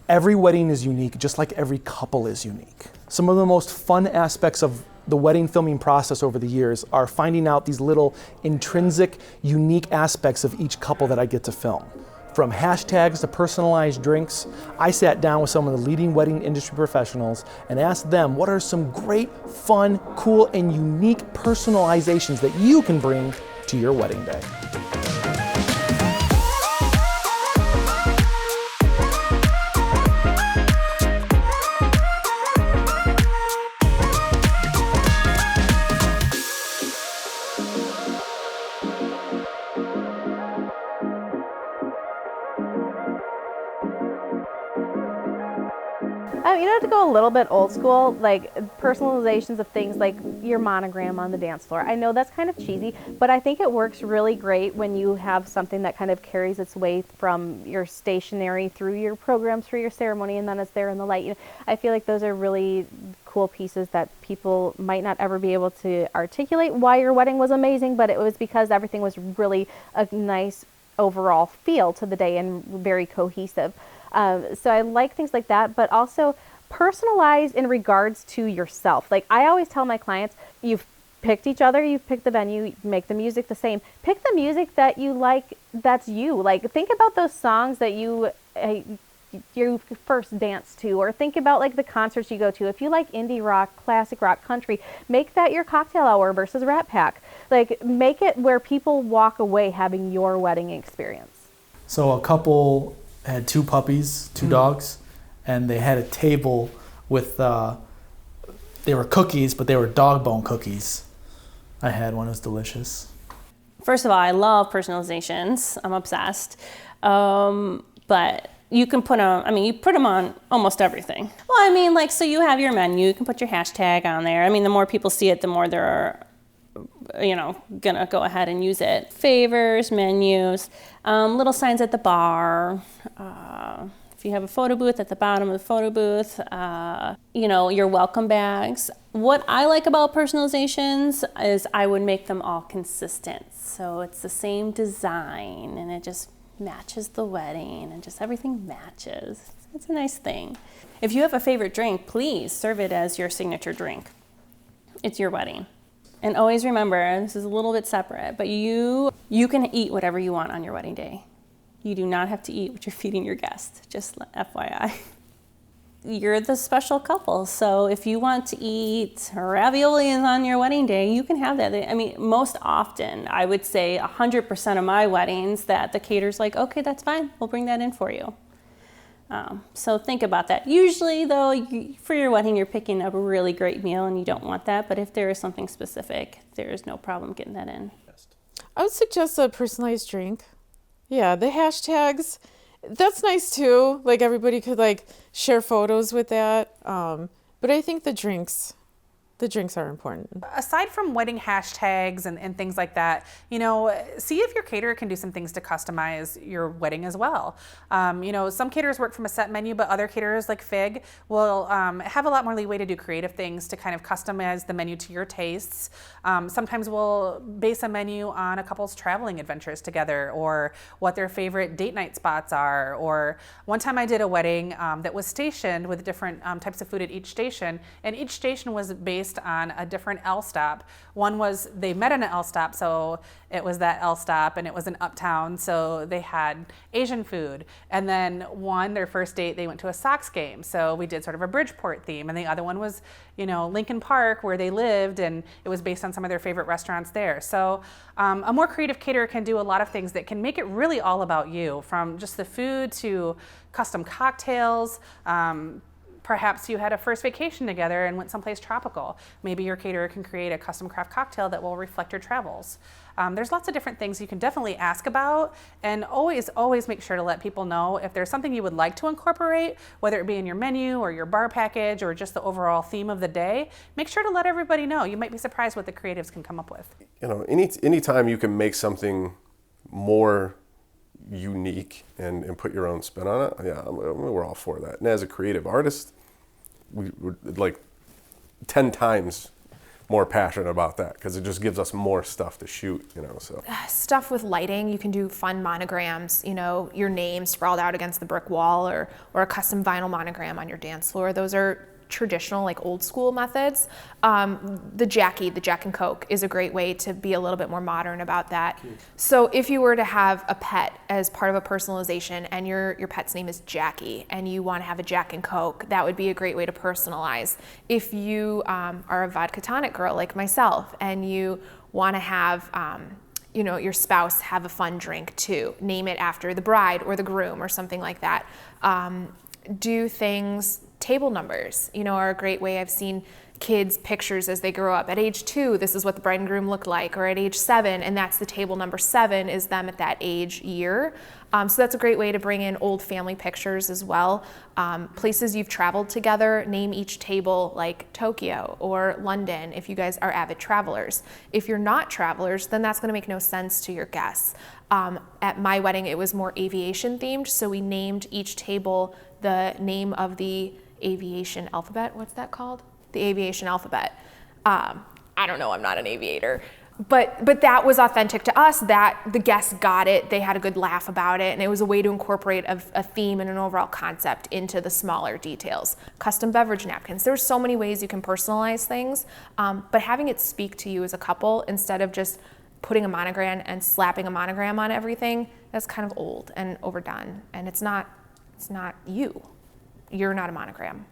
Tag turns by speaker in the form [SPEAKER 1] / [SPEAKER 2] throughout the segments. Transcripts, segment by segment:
[SPEAKER 1] Every wedding is unique, just like every couple is unique. Some of the most fun aspects of the wedding filming process over the years are finding out these little intrinsic, unique aspects of each couple that I get to film. From hashtags to personalized drinks, I sat down with some of the leading wedding industry professionals and asked them what are some great, fun, cool, and unique personalizations that you can bring to your wedding day.
[SPEAKER 2] To go a little bit old school, like personalizations of things like your monogram on the dance floor. I know that's kind of cheesy, but I think it works really great when you have something that kind of carries its way from your stationery through your programs, through your ceremony, and then it's there in the light. I feel like those are really cool pieces that people might not ever be able to articulate why your wedding was amazing, but it was because everything was really a nice overall feel to the day and very cohesive. So I like things like that, but also personalize in regards to yourself. Like I always tell my clients, you've picked each other, you've picked the venue, make the music the same. Pick the music that you like, that's you. Like think about those songs that you first danced to, or think about like the concerts you go to. If you like indie rock, classic rock, country, make that your cocktail hour versus Rat Pack. Like make it where people walk away having your wedding experience.
[SPEAKER 3] So a couple had two puppies, two dogs, and they had a table with, they were cookies, but they were dog bone cookies. I had one, it was delicious.
[SPEAKER 4] First of all, I love personalizations. I'm obsessed. But you can put them, you put them on almost everything. Well, so you have your menu, you can put your hashtag on there. The more people see it, the more they're gonna go ahead and use it. Favors, menus, little signs at the bar. If you have a photo booth, at the bottom of the photo booth, your welcome bags. What I like about personalizations is I would make them all consistent. So it's the same design and it just matches the wedding and just everything matches. It's a nice thing. If you have a favorite drink, please serve it as your signature drink. It's your wedding. And always remember, this is a little bit separate, but you can eat whatever you want on your wedding day. You do not have to eat what you're feeding your guests, just FYI. You're the special couple, so if you want to eat raviolis on your wedding day, you can have that. Most often, I would say 100% of my weddings that the caterer's like, okay, that's fine, we'll bring that in for you. So think about that. Usually, though, for your wedding, you're picking up a really great meal and you don't want that, but if there is something specific, there is no problem getting that in.
[SPEAKER 5] I would suggest a personalized drink. Yeah, the hashtags, that's nice too. Like everybody could share photos with that. But I think the drinks are important.
[SPEAKER 6] Aside from wedding hashtags and things like that, see if your caterer can do some things to customize your wedding as well. Some caterers work from a set menu, but other caterers like Fig will have a lot more leeway to do creative things to kind of customize the menu to your tastes. Sometimes we'll base a menu on a couple's traveling adventures together or what their favorite date night spots are. Or one time I did a wedding that was stationed with different types of food at each station, and each station was based on a different L stop. One was they met in an L stop, so it was that L stop, and it was in Uptown, so they had Asian food. And then their first date, they went to a Sox game, so we did sort of a Bridgeport theme. And the other one was, Lincoln Park, where they lived, and it was based on some of their favorite restaurants there. So a more creative caterer can do a lot of things that can make it really all about you, from just the food to custom cocktails. Perhaps you had a first vacation together and went someplace tropical. Maybe your caterer can create a custom craft cocktail that will reflect your travels. There's lots of different things you can definitely ask about, and always make sure to let people know if there's something you would like to incorporate, whether it be in your menu or your bar package or just the overall theme of the day. Make sure to let everybody know. You might be surprised what the creatives can come up with.
[SPEAKER 7] Anytime you can make something more unique and put your own spin on it, we're all for that. And as a creative artist, we would like 10 times more passionate about that because it just gives us more stuff to shoot, so.
[SPEAKER 8] Stuff with lighting, you can do fun monograms, your name sprawled out against the brick wall or a custom vinyl monogram on your dance floor. Those are traditional, like old school methods. The Jack and Coke is a great way to be a little bit more modern about that. So if you were to have a pet as part of a personalization and your pet's name is Jackie and you want to have a Jack and Coke, that would be a great way to personalize. If you are a vodka tonic girl like myself and you want to have your spouse have a fun drink too, name it after the bride or the groom or something like that. Do things, table numbers, are a great way. I've seen kids' pictures as they grow up. At age 2, this is what the bride and groom looked like, or at age 7, and that's the table number 7 is them at that age year. So that's a great way to bring in old family pictures as well. Places you've traveled together, name each table like Tokyo or London if you guys are avid travelers. If you're not travelers, then that's going to make no sense to your guests. At my wedding, it was more aviation themed, so we named each table the name of the aviation alphabet. What's that called? The aviation alphabet. I don't know, I'm not an aviator. But that was authentic to us, that the guests got it, they had a good laugh about it, and it was a way to incorporate a theme and an overall concept into the smaller details. Custom beverage napkins. There's so many ways you can personalize things, but having it speak to you as a couple instead of just putting a monogram and slapping a monogram on everything, that's kind of old and overdone, and it's not you. You're not a monogram.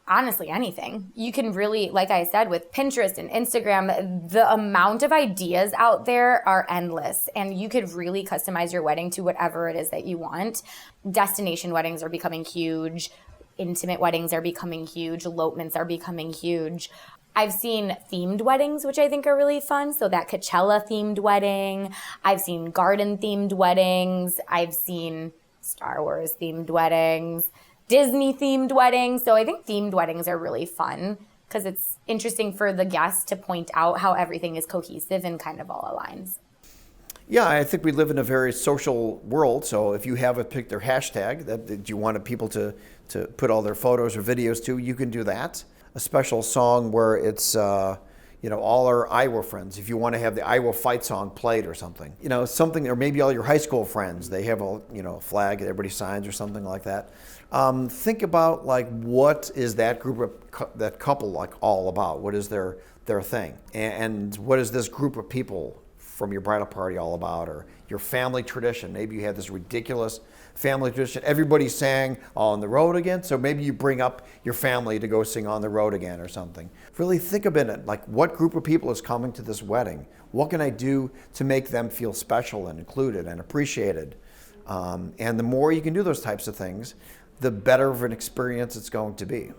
[SPEAKER 9] Honestly, anything. You can really, like I said, with Pinterest and Instagram, the amount of ideas out there are endless, and you could really customize your wedding to whatever it is that you want. Destination weddings are becoming huge. Intimate weddings are becoming huge. Elopements are becoming huge. I've seen themed weddings, which I think are really fun. So that Coachella themed wedding. I've seen garden themed weddings. I've seen Star Wars themed weddings, Disney themed weddings. So I think themed weddings are really fun because it's interesting for the guests to point out how everything is cohesive and kind of all aligns.
[SPEAKER 10] Yeah, I think we live in a very social world. So if you have a particular hashtag that you wanted people to put all their photos or videos to, you can do that. A special song where it's, all our Iowa friends. If you want to have the Iowa fight song played or something, something, or maybe all your high school friends, they have a, flag that everybody signs or something like that. Think about like, what is that that couple like all about? What is their thing? And what is this group of people from your bridal party all about? Or your family tradition. Maybe you have this ridiculous family tradition. Everybody sang On the Road Again, so maybe you bring up your family to go sing On the Road Again or something. Really think about it, like what group of people is coming to this wedding? What can I do to make them feel special and included and appreciated? And the more you can do those types of things, the better of an experience it's going to be.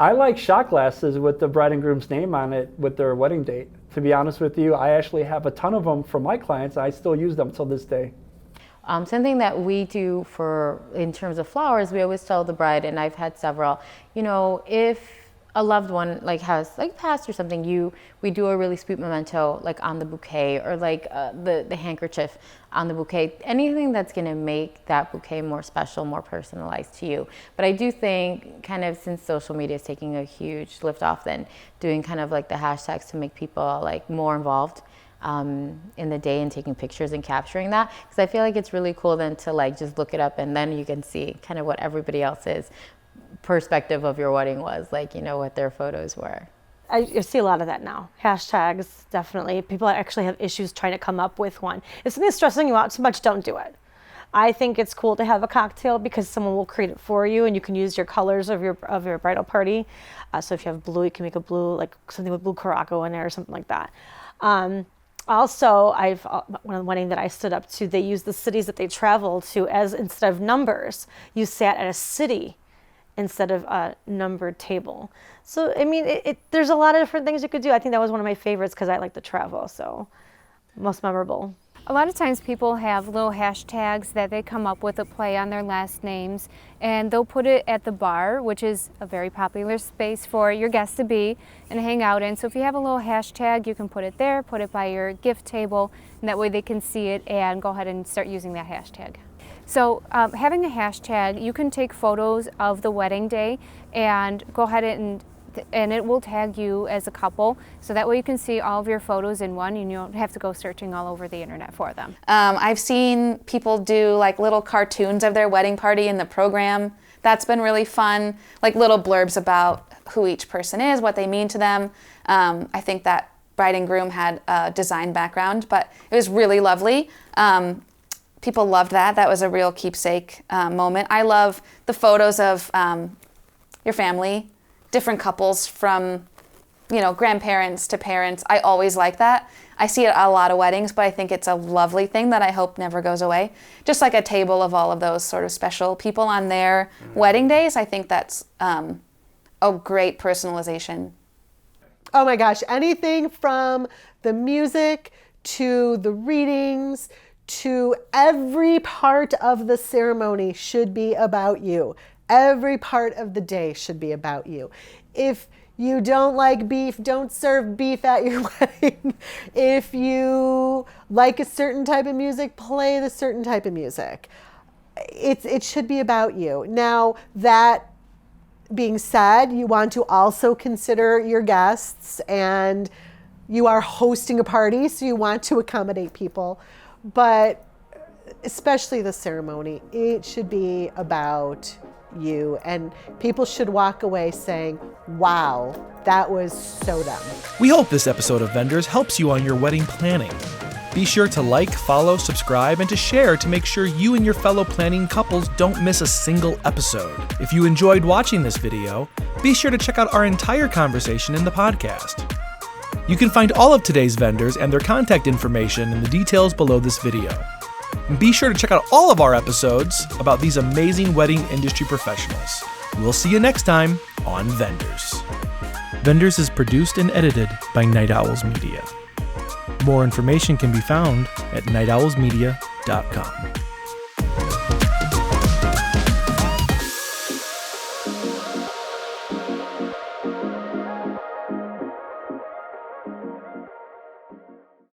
[SPEAKER 11] I like shot glasses with the bride and groom's name on it with their wedding date. To be honest with you, I actually have a ton of them from my clients. I still use them till this day.
[SPEAKER 2] Something that we do in terms of flowers, we always tell the bride, and I've had several, if a loved one has passed or something, we do a really sweet memento on the bouquet or the handkerchief on the bouquet. Anything that's going to make that bouquet more special, more personalized to you. But I do think kind of since social media is taking a huge lift off, then doing kind of the hashtags to make people more involved in the day and taking pictures and capturing that, because I feel like it's really cool then to just look it up and then you can see kind of what everybody else's perspective of your wedding was, what their photos were.
[SPEAKER 12] I see a lot of that now. Hashtags, definitely. People actually have issues trying to come up with one. If something's stressing you out too much, don't do it. I think it's cool to have a cocktail because someone will create it for you and you can use your colors of your bridal party. So if you have blue, you can make a blue, something with blue Caraco in there or something like that. Also, one wedding that I stood up to, they used the cities that they traveled to as, instead of numbers, you sat at a city instead of a numbered table. So, I mean, there's a lot of different things you could do. I think that was one of my favorites because I like to travel, so most memorable.
[SPEAKER 13] A lot of times people have little hashtags that they come up with a play on their last names, and they'll put it at the bar, which is a very popular space for your guests to be and hang out in. So if you have a little hashtag, you can put it there, put it by your gift table, and that way they can see it and go ahead and start using that hashtag. So having a hashtag, you can take photos of the wedding day and go ahead and and it will tag you as a couple, so that way you can see all of your photos in one and you don't have to go searching all over the internet for them.
[SPEAKER 14] I've seen people do like little cartoons of their wedding party in the program. That's been really fun, like little blurbs about who each person is, what they mean to them. I think that bride and groom had a design background, but it was really lovely. People loved that. That was a real keepsake moment. I love the photos of your family, different couples from, grandparents to parents. I always like that. I see it at a lot of weddings, but I think it's a lovely thing that I hope never goes away. Just like a table of all of those sort of special people on their wedding days. I think that's a great personalization.
[SPEAKER 15] Oh my gosh, anything from the music to the readings to every part of the ceremony should be about you. Every part of the day should be about you. If you don't like beef, don't serve beef at your wedding. If you like a certain type of music, play the certain type of music. It should be about you. Now, that being said, you want to also consider your guests, and you are hosting a party, so you want to accommodate people. But especially the ceremony, it should be about you, and people should walk away saying, wow, that was so done.
[SPEAKER 1] We hope this episode of Vendors helps you on your wedding planning. Be sure to like, follow, subscribe, and to share to make sure you and your fellow planning couples don't miss a single episode. If you enjoyed watching this video, be sure to check out our entire conversation in the podcast. You can find all of today's vendors and their contact information in the details below this video. And be sure to check out all of our episodes about these amazing wedding industry professionals. We'll see you next time on Vendors. Vendors is produced and edited by Night Owls Media. More information can be found at nightowlsmedia.com.